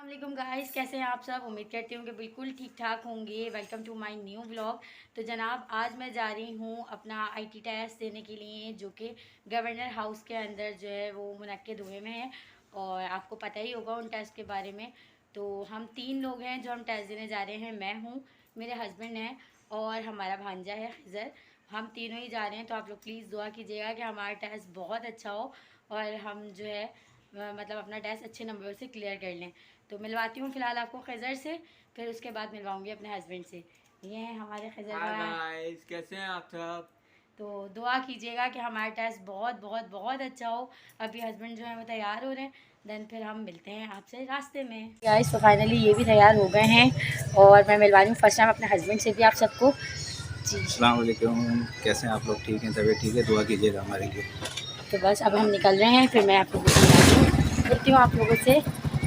अस्सलाम गाइस, कैसे हैं आप सब। उम्मीद करती हूँ कि बिल्कुल ठीक ठाक होंगे। Welcome to my new vlog. तो जनाब, आज मैं जा रही हूँ अपना आईटी टेस्ट देने के लिए, जो कि गवर्नर हाउस के अंदर जो है वो मुनक्किद हुए में है। और आपको पता ही होगा उन टेस्ट के बारे में। तो हम 3 लोग हैं जो हम टेस्ट देने जा रहे हैं। मैं हूँ, मेरे हस्बैंड हैं और हमारा भांजा है खिज़र। हम तीनों ही जा रहे हैं। तो आप लोग प्लीज़ दुआ कीजिएगा कि हमारा टेस्ट बहुत अच्छा हो और हम जो है मतलब अपना टेस्ट अच्छे नंबर से क्लियर कर लें। तो मिलवाती हूँ फ़िलहाल आपको खिज़र से, फिर उसके बाद मिलवाऊँगी अपने हस्बैंड से। ये हैं हमारे खिज़र हाय भाई। गाइस, कैसे हैं आप सब। तो दुआ कीजिएगा कि हमारा टेस्ट बहुत बहुत बहुत अच्छा हो। अभी हस्बैंड जो है वो तैयार हो रहे हैं, देन फिर हम मिलते हैं आपसे रास्ते में। गाइस, तो फाइनली ये भी तैयार हो गए हैं और मैं मिलवा रही हूँ फर्स्ट टाइम अपने हस्बैंड से भी आप सबको। जी, अस्सलाम वालेकुम। कैसे हैं आप लोग? ठीक हैं? तबीयत ठीक है? दुआ कीजिएगा हमारे लिए। तो बस अब हम निकल रहे हैं, फिर मैं आप लोगों से मिलती हूँ आप लोगों से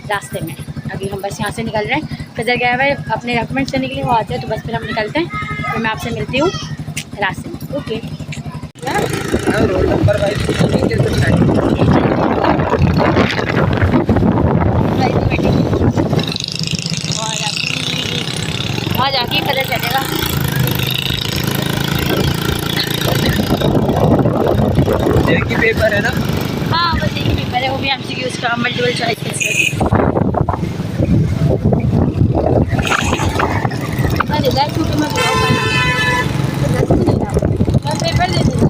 रास्ते में। अभी हम बस यहाँ से निकल रहे हैं। फिर गया है अपने डॉक्यूमेंट्स करने के लिए, वो आते हैं तो बस फिर हम निकलते हैं। फिर मैं आपसे मिलती हूँ रास्ते में। ओके। रोल नंबर वहाँ जाके पता चलेगा। एक ही पेपर है ना। हाँ, बस एक ही पेपर है, वो भी एमसीक्यूज़ का, मल्टीपल चॉइस का। अरे दैट छुट्टी में ब्लॉग करना तो नहीं था, मैं पेपर दे दूँगा।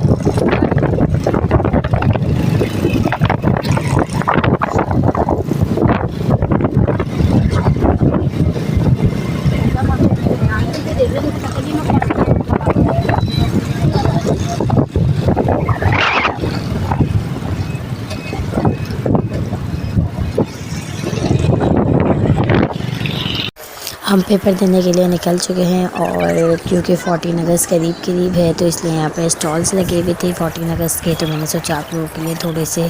हम पेपर देने के लिए निकल चुके हैं और क्योंकि 14 अगस्त करीब है तो इसलिए यहाँ पर स्टॉल्स लगे हुए थे 14 अगस्त के। तो मैंने सोचा आप लोगों के लिए थोड़े से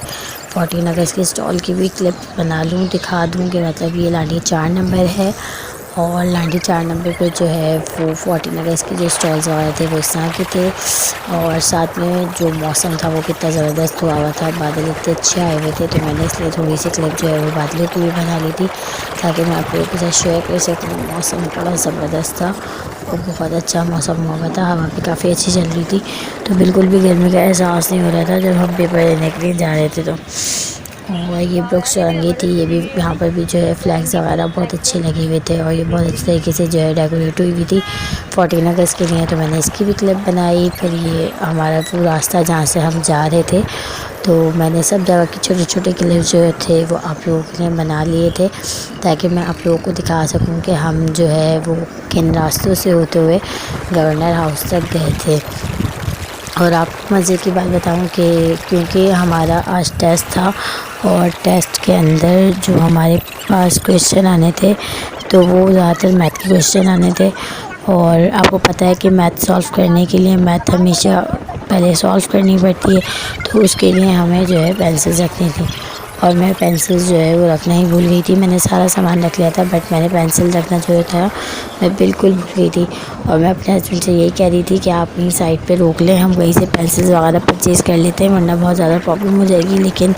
14 अगस्त के स्टॉल की भी क्लिप बना लूँ, दिखा दूँ कि मतलब ये लाठी 4 नंबर है और लाठी 4 नंबर पे जो है वो 14 अगस्त के जो स्टॉल्स वगैरह थे वो इस तरह के थे। और साथ में जो मौसम था वो कितना ज़बरदस्त हुआ हुआ था, बादल इतने अच्छे आए हुए थे। तो मैंने इसलिए थोड़ी सी क्लिप जो है वो बादलों की भी बना ली थी ताकि मैं आप लोगों के साथ शेयर कर सकूँ। मौसम बड़ा ज़बरदस्त था और बहुत अच्छा मौसम हुआ हुआ था, हवा भी काफ़ी अच्छी चल रही थी। तो बिल्कुल भी गर्मी का एहसास नहीं हो रहा था जब हम पेपर देने के लिए जा रहे थे। तो और ये ब्रुक्स चौरंगी थी, ये भी यहाँ पर भी जो है फ्लैग्स वगैरह बहुत अच्छे लगे हुए थे और ये बहुत अच्छे तरीके से जो है डेकोरेट हुई हुई थी 14 अगस्त के लिए। तो मैंने इसकी भी क्लिप बनाई। फिर ये हमारा वो रास्ता जहाँ से हम जा रहे थे, तो मैंने सब जगह की छोटे छोटे क्लिप जो थे वो आप लोगों के लिए बना लिए थे ताकि मैं आप लोगों को दिखा सकूँ कि हम जो है वो किन रास्तों से होते हुए गवर्नर हाउस तक गए थे। और आपको मज़े की बात बताऊं कि क्योंकि हमारा आज टेस्ट था और टेस्ट के अंदर जो हमारे पास क्वेश्चन आने थे तो वो ज़्यादातर मैथ के क्वेश्चन आने थे। और आपको पता है कि मैथ सॉल्व करने के लिए मैथ हमेशा पहले सॉल्व करनी पड़ती है, तो उसके लिए हमें जो है पेंसिल्स रखनी थी और मैं पेंसिल्स जो है वो रखना ही भूल गई थी। मैंने सारा सामान रख लिया था बट मैंने पेंसिल रखना जो था मैं बिल्कुल भूल गई थी। और मैं अपने हस्बैंड से यही कह रही थी कि आप अपनी साइड पे रोक लें, हम वहीं से पेंसिल्स वगैरह परचेज़ कर लेते हैं वरना बहुत ज़्यादा प्रॉब्लम हो जाएगी। लेकिन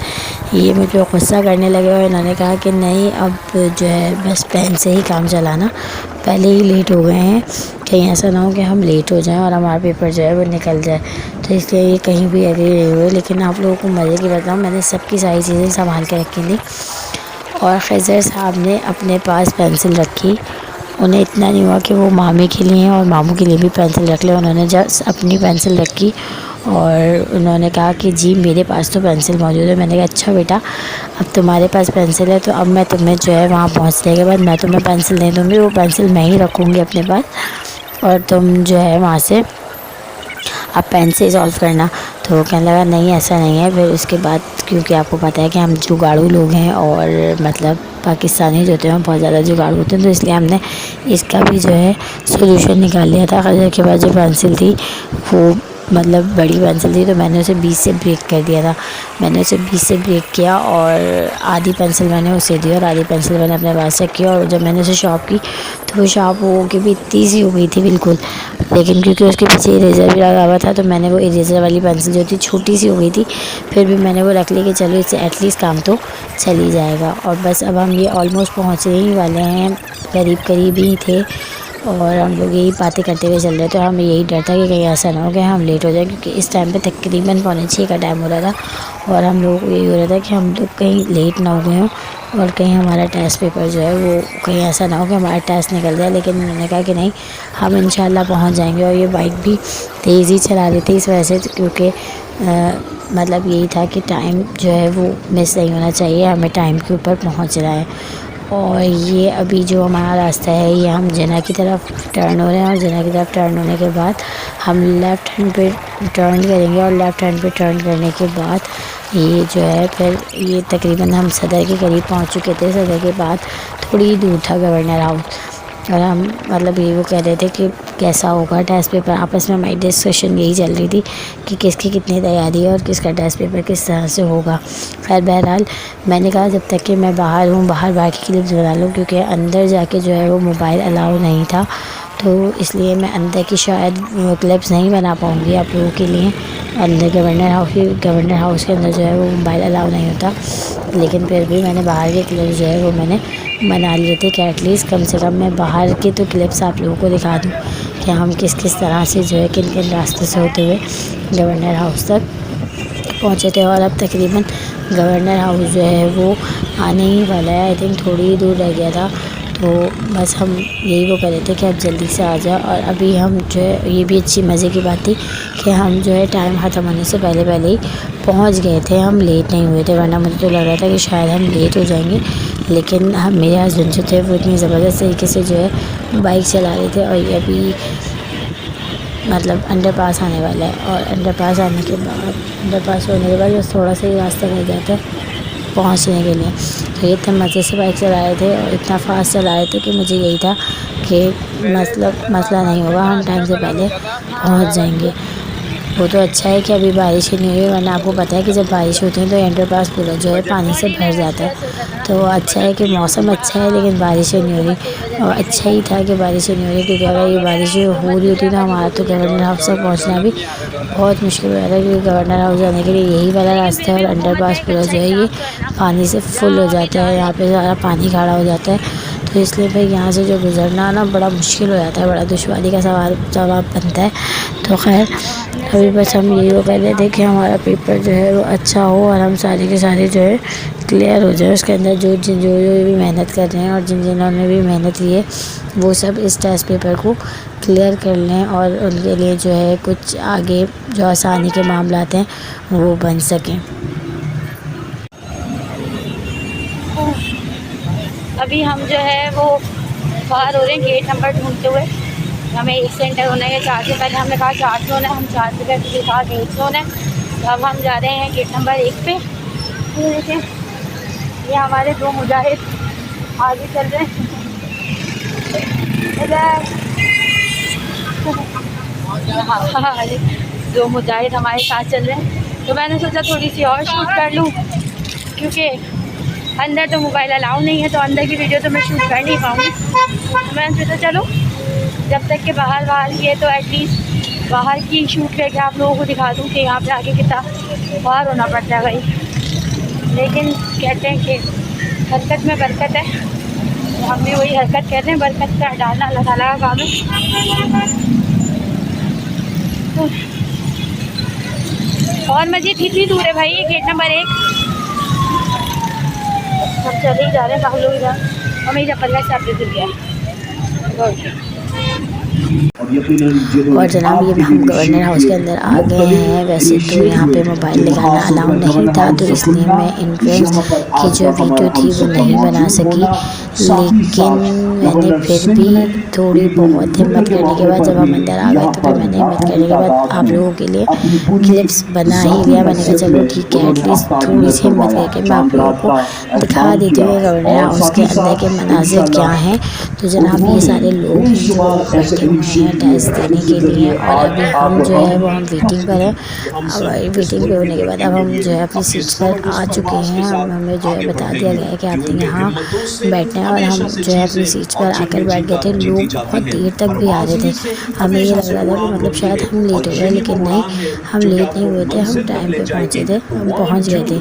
ये मुझ पर गुस्सा करने लगे और इन्होंने कहा कि नहीं, अब जो है बस पेन से ही काम चलाना, पहले ही लेट हो गए हैं, कहीं ऐसा ना हो कि हम लेट हो जाएं और हमारा पेपर जो है वो निकल जाए। तो इसलिए ये कहीं भी एग्री नहीं हुए। लेकिन आप लोगों को मज़े की बताऊँ, मैंने सबकी सारी चीज़ें संभाल के रखी थी और खिज़र साहब ने अपने पास पेंसिल रखी। उन्हें इतना नहीं हुआ कि वो मामी के लिए और मामू के लिए भी पेंसिल रख ले, उन्होंने जस्ट अपनी पेंसिल रखी और उन्होंने कहा कि जी मेरे पास तो पेंसिल मौजूद है। मैंने कहा अच्छा बेटा, अब तुम्हारे पास पेंसिल है तो अब मैं तुम्हें जो है वहाँ पहुँचने के बाद मैं तुम्हें पेंसिल दे दूँगी, वो पेंसिल मैं ही रखूँगी अपने पास और तुम जो है वहाँ से आप पेन से सॉल्व करना। तो वो कहने लगा नहीं ऐसा नहीं है। फिर उसके बाद क्योंकि आपको पता है कि हम जुगाड़ू लोग हैं और मतलब पाकिस्तानी जो होते हैं बहुत ज़्यादा जुगाड़ू होते हैं, तो इसलिए हमने इसका भी जो है सोल्यूशन निकाल लिया था। खज़र के पास जो पेंसिल थी वो मतलब बड़ी पेंसिल थी तो मैंने उसे 20 से ब्रेक कर दिया था। मैंने उसे 20 से ब्रेक किया और आधी पेंसिल मैंने उसे दी और आधी पेंसिल मैंने अपने पास रखी। और जब मैंने उसे शॉर्प की तो वो शॉर्प हो के भी इतनी सी हो गई थी बिल्कुल, लेकिन क्योंकि उसके पीछे इरेज़र भी लगा हुआ था तो मैंने वो इरेज़र वाली पेंसिल जो थी छोटी सी हो गई थी, फिर भी मैंने वो रख ली कि चलो इससे एटलीस्ट काम तो चल ही जाएगा। और बस अब हम ये ऑलमोस्ट पहुँचने ही वाले हैं, करीब ही थे और हम लोग यही बातें करते हुए चल रहे थे। हमें यही डर था कि कहीं ऐसा ना हो कि हम लेट हो जाए, क्योंकि इस टाइम पे तकरीबन 5:45 का टाइम हो रहा था और हम लोग को यही हो रहा था कि हम लोग कहीं लेट ना हो गए हों और कहीं हमारा टेस्ट पेपर जो है वो कहीं ऐसा ना हो कि हमारा टेस्ट निकल जाए। लेकिन उन्होंने कहा कि नहीं, हम इंशाल्लाह पहुंच जाएंगे। और ये बाइक भी तेज़ ही चला रही थी इस वजह से, क्योंकि मतलब यही था कि टाइम जो है वो मिस नहीं होना चाहिए, हमें टाइम के ऊपर पहुंचना है। और ये अभी जो हमारा रास्ता है ये हम जना की तरफ टर्न हो रहे हैं और जना की तरफ टर्न होने के बाद हम लेफ़्ट हैंड पे टर्न करेंगे और लेफ़्ट हैंड पे टर्न करने के बाद ये जो है फिर ये तकरीबन हम सदर के करीब पहुंच चुके थे। सदर के बाद थोड़ी दूर था गवर्नर हाउस और हम मतलब ये वो कह रहे थे कि कैसा होगा टेस्ट पेपर। आपस में हमारी डिस्कशन यही चल रही थी कि किसकी कितनी तैयारी है और किसका टेस्ट पेपर किस तरह से होगा। खैर बहरहाल मैंने कहा जब तक कि मैं बाहर हूँ बाहर की क्लिप्स बना लूँ, क्योंकि अंदर जाके जो है वो मोबाइल अलाउ नहीं था, तो इसलिए मैं अंदर की शायद क्लिप्स नहीं बना पाऊँगी आप लोगों के लिए। अंदर गवर्नर हाउस के अंदर जो है वो मोबाइल अलाउ नहीं होता, लेकिन फिर भी मैंने बाहर के क्लिप्स जो है वो मैंने बना लिए थे कि एटलीस्ट कम से कम मैं बाहर के तो क्लिप्स आप लोगों को दिखा दूँ कि हम किस तरह से जो है किन किन रास्ते से होते हुए गवर्नर हाउस तक पहुँचे थे। और अब तकरीबन गवर्नर हाउस जो है वो आने ही वाला है, आई थिंक थोड़ी ही दूर रह गया था। तो बस हम यही वो कर रहे थे कि अब जल्दी से आ जाए। और अभी हम जो है ये भी अच्छी मज़े की बात थी कि हम जो है टाइम ख़त्म होने से पहले ही पहुंच गए थे, हम लेट नहीं हुए थे। वरना मुझे तो लग रहा था कि शायद हम लेट हो जाएंगे, लेकिन हम मेरे हस्बैंड जो थे वो इतनी ज़बरदस्त तरीके से जो है बाइक चला रहे थे। और ये अभी मतलब अंडरपास आने वाला है और अंडरपास होने के बाद बस थोड़ा सा ही रास्ता रह जाता है पहुंचने के लिए। तो ये इतने मज़े से बाइक चला रहे थे और इतना फास्ट चला रहे थे कि मुझे यही था कि मसला नहीं होगा, हम टाइम से पहले पहुंच जाएंगे। वो तो अच्छा है कि अभी बारिश ही नहीं हुई, वरना आपको पता है कि जब बारिश होती है तो अंडरपास पूरा जो है पानी से भर जाता है। तो अच्छा है कि मौसम अच्छा है लेकिन बारिश ही नहीं हो रही, और अच्छा ही था कि बारिश ही नहीं हो रही, क्योंकि अगर ये बारिश हो रही होती तो हमारा तो गवर्नर हाउस तक पहुँचना भी बहुत मुश्किल हो रहा था, क्योंकि गवर्नर हाउस जाने के लिए यही वाला रास्ता है और अंडरपास पूरा जो है ये पानी से फुल हो जाता है, यहाँ पे सारा पानी खड़ा हो जाता है। तो इसलिए भाई यहाँ से जो गुज़रना ना बड़ा मुश्किल हो जाता है, बड़ा दुश्वारी का जवाब बनता है। तो खैर अभी बस हम यही वो कह रहे थे कि हमारा पेपर जो है वो अच्छा हो और हम सारे के सारे जो है क्लियर हो जाए। उसके अंदर जो भी मेहनत कर रहे हैं और जिन्होंने भी मेहनत की है वो सब इस टेस्ट पेपर को क्लियर कर लें और उनके लिए जो है कुछ आगे जो आसानी के मामलात हैं वो बन सकें। अभी हम जो है वो बाहर हो रहे हैं गेट नंबर ढूंढते हुए। हमें 1 सेंटर होना है 4 से पहले हमने कहा 4 से होना है, हम 4 से पहले कहा गेट से होना है। तो अब हम जा रहे हैं गेट नंबर 1 पे। ये देखें, ये हमारे 2 मुजाहिद आगे चल रहे हैं। हाँ 2 मुजाहिद हमारे साथ चल रहे हैं। तो मैंने सोचा थोड़ी सी और शूट कर लूँ, क्योंकि अंदर तो मोबाइल अलाउ नहीं है, तो अंदर की वीडियो तो मैं शूट कर नहीं पाऊँगी। तो मैंने सोचा चलो जब तक के बाहर की है तो एटलीस्ट बाहर की शूट करके आप लोगों को दिखा दूँ कि यहाँ पे आके कितना बाहर होना पड़ता है भाई। लेकिन कहते हैं कि हरकत में बरकत है, तो हम भी वही हरकत कर रहे हैं, बरकत का डालना अल्लाह ताला का काम है। और मस्जिद कितनी दूर है भाई? ये गेट नंबर 1 हम चले ही जा रहे हैं, काफ़ी लोग इधर हमें चप्पल का हिसाब से गया। और जनाब ये हम गवर्नर हाउस के अंदर आ गए हैं। वैसे तो यहाँ पे मोबाइल दिखाना अलाउ नहीं था, तो इसलिए मैं एंट्रेंस की जो वीडियो थी वो नहीं बना सकी, लेकिन मैंने फिर भी थोड़ी बहुत हिम्मत करने के बाद जब हम अंदर आ गए तो फिर मैंने हिम्मत करने के बाद आप लोगों के लिए क्लिप्स बना ही लिया। मैंने कहा चलो ठीक है, एटलीस्ट थोड़ी सी हिम्मत करके मैं आप लोगों को दिखा देती हूँ गवर्नर हाउस के अंदर के मनाजिर क्या हैं। तो जनाब ये सारे लोग बैठे हुए हैं, टेस्ट देने के लिए। और अभी हम जो है वो हम वेटिंग पर हैं। अब वेटिंग पे होने के बाद अब हम जो है अपनी सीट्स पर आ चुके हैं। हमें जो है बता दिया गया है कि आपने यहाँ बैठना है और हम जो है अपनी सीट्स पर आकर बैठ गए थे। लोग बहुत देर तक भी आ रहे थे, हमें ये लग रहा था कि मतलब शायद हम लेट हो गए, लेकिन नहीं, हम लेट नहीं हुए थे, हम टाइम पे पहुँचे थे, हम पहुँच गए थे।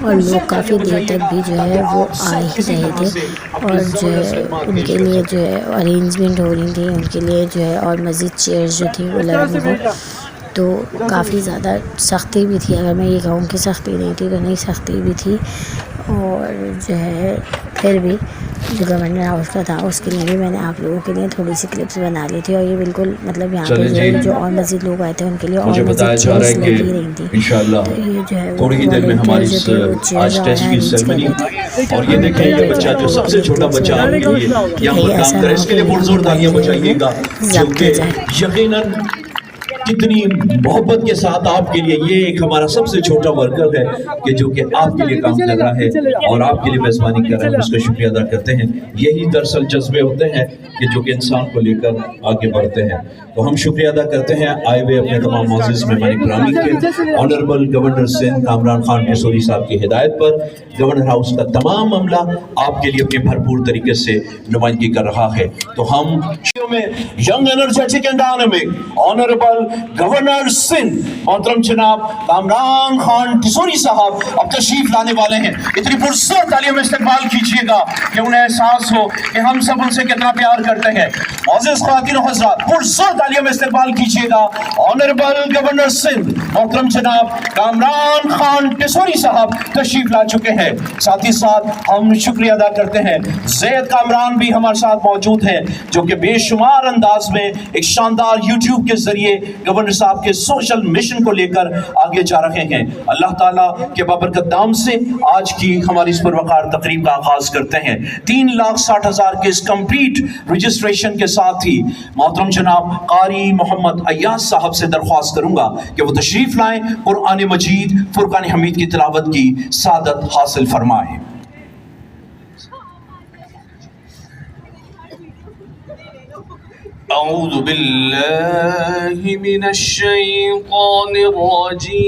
और लोग काफ़ी देर तक भी जो है वो आ ही रहे थे और जो है उनके लिए जो है अरेंजमेंट हो रही थी उनके लिए जो है, और मज़ीद चेयर्स जो थी वो लगी हुई थी। तो काफ़ी ज़्यादा सख्ती भी थी, अगर मैं ये कहूँ कि सख्ती नहीं थी तो नहीं, सख्ती भी थी। और जो है फिर भी जो गवर्नर हाउस का था उसके लिए भी मैंने आप लोगों के लिए थोड़ी सी क्लिप्स बना ली थी। और ये बिल्कुल मतलब यहाँ पे जो और मज़ीद लोग आए थे उनके लिए और मज़ीद चेयर्स लगी रही थी। इंशाल्लाह तो ये जो है थोड़ी ही देर में हमारी आज टेस्ट की सेरेमनी। और ये देखिए ये बच्चा जो सबसे छोटा बच्चा आपके लिए यहाँ पर काम करे, इसके लिए बहुत जोर तालियां बजाइएगा, क्योंकि यकीनन कितनी मोहब्बत के साथ आपके लिए ये एक हमारा सबसे छोटा वर्कर है कि जो कि आपके लिए काम कर रहा है और आपके लिए मेज़बानी कर रहा है, उसका शुक्रिया अदा करते हैं। यही दरअसल जज्बे होते हैं कि जो कि इंसान को लेकर आगे बढ़ते हैं। तो हम शुक्रिया अदा करते हैं आए हुए अपने तमाम मोअज़्ज़िज़ मेहमान ग्रामी के। ऑनरेबल गवर्नर सिंध कामरान खान किशोरी साहब की हिदायत पर गवर्नर हाउस का तमाम अमला आपके लिए अपने भरपूर तरीके से नुमाइंदगी कर रहा है। तो हम में young energetic and dynamic honourable governor Sindh मोहतरम जनाब कामरान खान किशोरी साहब अब तशरीफ लाने वाले हैं। इतनी पुरसत तालियों में इस्तेमाल कीजिएगा कि उन्हें एहसास हो कि हम सब उनसे कितना प्यार करते हैं। मोअज़्ज़िज़ ख़वातीन और हज़रात, पुरसत तालियों में इस्तेमाल कीजिएगा ऑनरेबल गवर्नर सिंध मोहतरम जनाब कामरान खान किशोरी साहब तशरीफ ला चुके हैं। साथ ही साथ हम शुक्रिया अदा करते हैं ज़ैद कामरान भी हमारे साथ मौजूद हैं, जो कि बेशुमार अंदाज में एक शानदार यूट्यूब के जरिए गवर्नर साहब के सोशल मिशन को लेकर आगे जा रहे हैं। अल्लाह ताला के बाबरकत नाम से आज की हमारी इस पुरवकार तकरीब का आगाज करते हैं। 3,60,000 के इस कंप्लीट रजिस्ट्रेशन के साथ ही मोहतरम जनाब कारी मोहम्मद अय्याज साहब से दरख्वास्त करूंगा कि वो तशरीफ लाएं, कुरान मजीद फुरकान हमीद की तिलावत की सादत हासिल फरमाएं। अऊज़ु बिल्लाहि मिनश शैतानिर रजीम।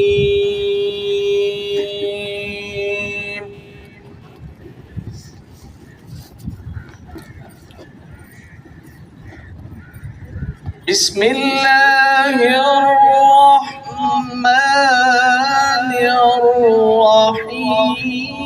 बिस्मिल्लाहिर रहमानिर रहीम।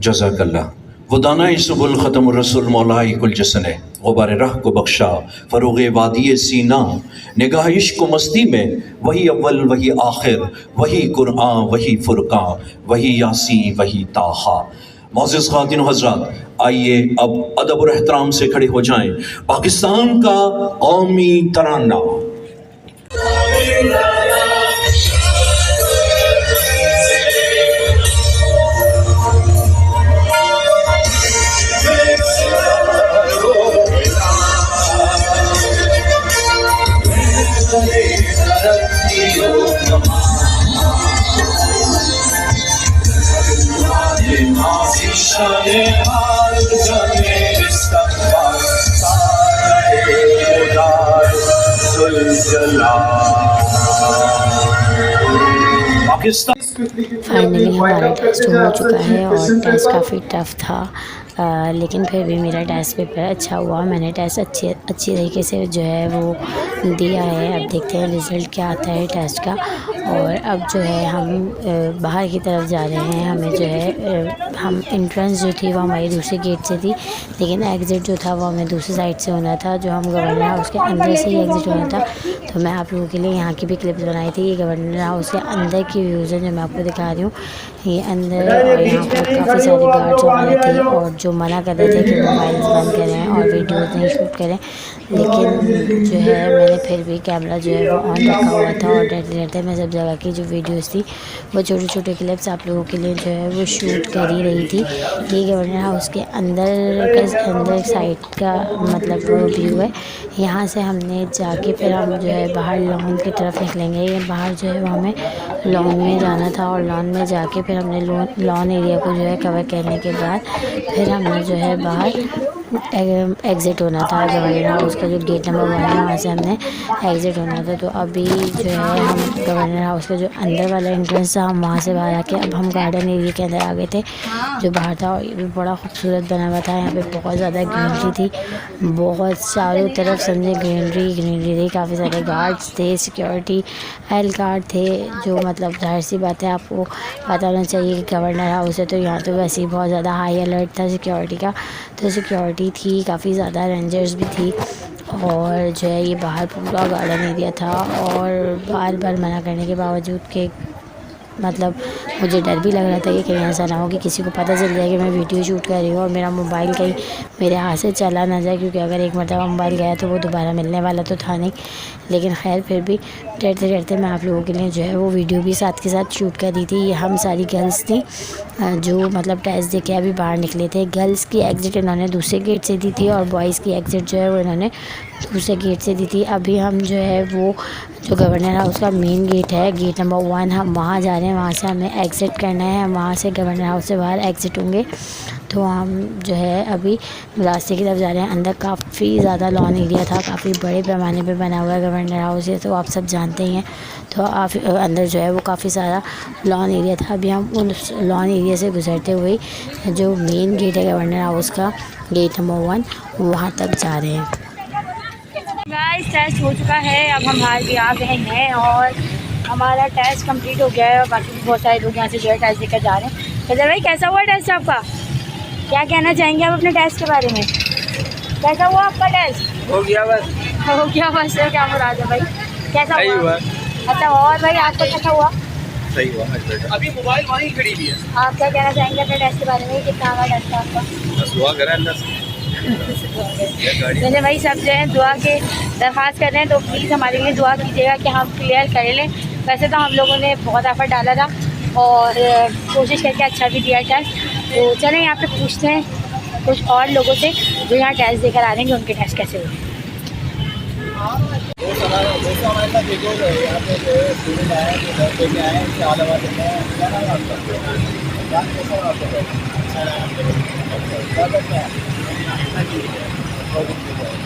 जज़ाकल्लाह। वो दाना सुबुल ख़त्म रसूल मौलाई कुल जसने ग़ुबार राह को बख्शा फ़रोग़ वादी सीना। निगाह इश्क़ व मस्ती में वही अव्वल वही आखिर, वही कुरआन वही फुरकान, वही यासीन वही ताहा। मोअज़्ज़िज़ ख़वातीन व हज़रात, आइए अब अदब और एहतराम से खड़े हो जाएं। पाकिस्तान का कौमी तराना। फाइनली हमारा टेस्ट हो चुका है और टेस्ट काफ़ी टफ़ था, लेकिन फिर भी मेरा टेस्ट पेपर अच्छा हुआ। मैंने टेस्ट अच्छी तरीके से जो है वो दिया है। अब देखते हैं रिज़ल्ट क्या आता है टेस्ट का। और अब जो है हम बाहर की तरफ जा रहे हैं। हमें जो है हम एंट्रेंस जो थी वो हमारी दूसरी गेट से थी, लेकिन एग्ज़िट जो था वो हमें दूसरी साइड से होना था, जो हम गवर्नर हाउस के अंदर से ही एग्ज़िट होना था। तो मैं आप लोगों के लिए यहाँ की भी क्लिप्स बनाई थी। ये गवर्नर हाउस के अंदर की व्यूज़ हैं जो मैं आपको दिखा रही हूँ। ये अंदर और यहाँ पर काफ़ी सारे गार्ड्स वगैरह थे और जो मना कर रहे थे कि मोबाइल बंद करें और वीडियोस नहीं शूट करें, लेकिन जो है मैंने फिर भी कैमरा जो है वो ऑन रखा हुआ था और डरते डरते मैं सब जगह की जो वीडियोस थी वो छोटे छोटे क्लिप्स आप लोगों के लिए जो है वो शूट कर ही रही थी। ये गवर्नर हाउस के अंदर साइड का मतलब व्यू है। यहाँ से हमने जाके फिर हम जो है बाहर लॉन की तरफ निकलेंगे। ये बाहर जो है वो हमें लॉन में जाना था और लॉन में जाके फिर हमने लॉन एरिया को जो है कवर करने के बाद फिर हमने जो है बाहर एग्ज़िट होना था। गवर्नर हाउस का जो गेट नंबर 1 है वहाँ से हमने एग्ज़िट होना था। तो अभी जो है हम गवर्नर हाउस का जो अंदर वाला एंट्रेंस था हम वहाँ से बाहर आके अब हम गार्डन एरिया के अंदर आ गए थे जो बाहर था। और ये भी बड़ा खूबसूरत बना हुआ था। यहाँ पे बहुत ज़्यादा ग्रीनरी थी, बहुत चारों तरफ समझे ग्रीनरी थी। काफ़ी सारे गार्ड्स थे, सिक्योरिटी एहलकार थे, जो मतलब जाहिर सी बात है आपको पता होना चाहिए कि गवर्नर हाउस है तो यहाँ तो वैसे ही बहुत ज़्यादा हाई अलर्ट था सिक्योरिटी का। तो सिक्योरिटी थी, काफ़ी ज़्यादा रेंजर्स भी थी और जो है ये बाहर पूरा गार्डन एरिया था। और बार बार मना करने के बावजूद के मतलब मुझे डर भी लग रहा था कि कहीं ऐसा ना हो कि किसी को पता चल जाए कि मैं वीडियो शूट कर रही हूँ और मेरा मोबाइल कहीं मेरे हाथ से चला ना जाए, क्योंकि अगर एक मरतबा मोबाइल गया तो वो दोबारा मिलने वाला तो था नहीं। लेकिन खैर फिर भी डरते डरते मैं आप लोगों के लिए जो है वो वीडियो भी साथ के साथ शूट कर दी थी। ये हम सारी गर्ल्स थी जो मतलब टेस्ट दे के अभी बाहर निकले थे। गर्ल्स की एग्ज़िट इन्होंने दूसरे गेट से दी थी और बॉयज़ की एग्ज़िट जो है वो इन्होंने दूसरे गेट से दी थी। अभी हम जो है वो जो गवर्नर हाउस का मेन गेट है, गेट नंबर 1, हम वहाँ जा रहे हैं। वहाँ से हमें एग्ज़िट करना है, हम वहाँ से गवर्नर हाउस से बाहर एग्ज़िट होंगे। तो हम जो है अभी रास्ते की तरफ जा रहे हैं। अंदर काफ़ी ज़्यादा लॉन एरिया था, काफ़ी बड़े पैमाने पे बना हुआ है गवर्नर हाउस, ये तो आप सब जानते ही हैं। तो आप अंदर जो है वो काफ़ी सारा लॉन एरिया था। अभी हम उस लॉन एरिया से गुजरते हुए जो मेन गेट है गवर्नर हाउस का, गेट नंबर 1, वहाँ तक जा रहे हैं। गाइस टेस्ट हो चुका है, अब हम बाहर भी आ गए हैं और हमारा टेस्ट कंप्लीट हो गया है और बाकी बहुत सारे लोग यहाँ से जो है टेस्ट देकर जा रहे हैं। फजल भाई कैसा हुआ टेस्ट आपका? क्या कहना चाहेंगे आप अपने टेस्ट के बारे में? कैसा हुआ आपका टेस्ट? हो गया बस। हो गया बस, क्या मुराद है भाई? कैसा हुआ? अच्छा, और भाई आपका कैसा हुआ? सही हुआ। अभी मोबाइल वहीं खड़ी हुई है। आप क्या कहना चाहेंगे अपने टेस्ट के बारे में? कितना हुआ टेस्ट आपका? बस दुआ करें अल्लाह से। चलिए भाई, सब जो है दुआ के दरख्वास्त कर रहे हैं तो प्लीज़ हमारे लिए दुआ कीजिएगा कि हम क्लियर कर लें। वैसे तो हम लोगों ने बहुत एफर्ट डाला था और कोशिश करके अच्छा भी दिया टेस्ट। तो चलें यहाँ पे पूछते हैं कुछ और लोगों से जो यहाँ टेस्ट देकर आ रहे हैं कि उनके टेस्ट कैसे हुए।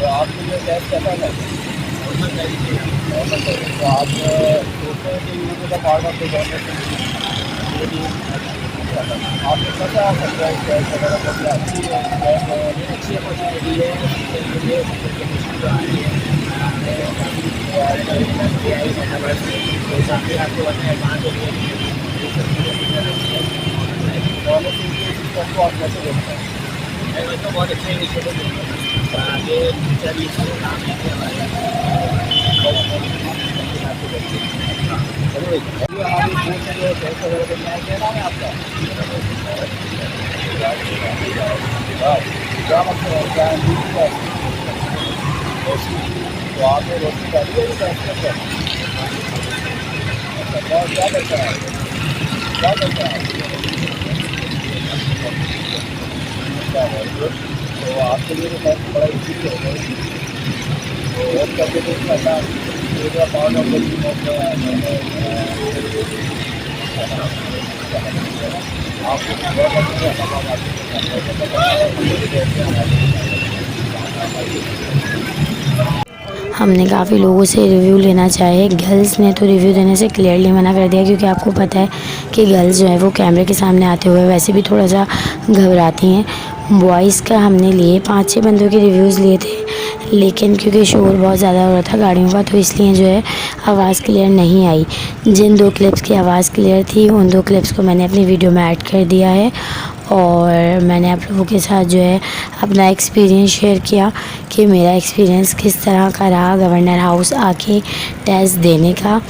तो आपके लिए टेस्ट कैसा था? तो आप सोचते हैं कि ये तो पार्ट ऑफ द गवर्नमेंट आपने सोचा टेस्ट वगैरह अच्छी अपॉर्चुनिटी सबको आप कैसे देखते हैं? तो बहुत अच्छे इनिशिएटिव आगे टीचर काम तो आपने रोटी डाली है क्या करता है? क्या करता है? तो आपके लिए तो बड़ा इजी होगा। तो और करके तो इसका पार्ट ऑफ हमने काफ़ी लोगों से रिव्यू लेना चाहे। गर्ल्स ने तो रिव्यू देने से क्लियरली मना कर दिया, क्योंकि आपको पता है कि गर्ल्स जो है वो कैमरे के सामने आते हुए वैसे भी थोड़ा सा घबराती हैं। बॉयज़ का हमने लिए 5-6 बंदों के रिव्यूज़ लिए थे, लेकिन क्योंकि शोर बहुत ज़्यादा हो रहा था गाड़ियों का तो इसलिए जो है आवाज़ क्लियर नहीं आई। जिन 2 क्लिप्स की आवाज़ क्लियर थी उन 2 क्लिप्स को मैंने अपनी वीडियो में ऐड कर दिया है और मैंने आप लोगों के साथ जो है अपना एक्सपीरियंस शेयर किया कि मेरा एक्सपीरियंस किस तरह का रहा गवर्नर हाउस आके टेस्ट देने का।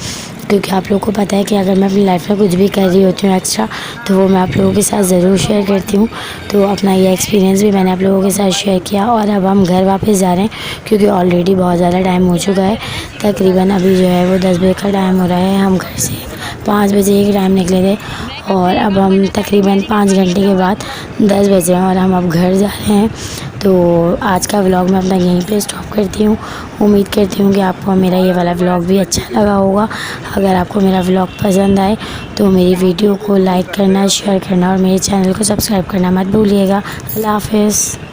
क्योंकि आप लोगों को पता है कि अगर मैं अपनी लाइफ में कुछ भी कर रही होती हूँ एक्स्ट्रा तो वो मैं आप लोगों के साथ ज़रूर शेयर करती हूँ। तो अपना ये एक्सपीरियंस भी मैंने आप लोगों के साथ शेयर किया। और अब हम घर वापस जा रहे हैं क्योंकि ऑलरेडी बहुत ज़्यादा टाइम हो चुका है। तकरीबन अभी जो है वो 10 बजे का टाइम हो रहा है। हम घर से 5 बजे के टाइम निकले थे और अब हम तकरीबन 5 घंटे के बाद 10 बजे हैं और हम अब घर जा रहे हैं। तो आज का व्लॉग मैं अपना यहीं पे स्टॉप करती हूँ। उम्मीद करती हूँ कि आपको मेरा ये वाला व्लॉग भी अच्छा लगा होगा। अगर आपको मेरा व्लॉग पसंद आए तो मेरी वीडियो को लाइक करना, शेयर करना और मेरे चैनल को सब्सक्राइब करना मत भूलिएगा। अल्लाह हाफ़िज़।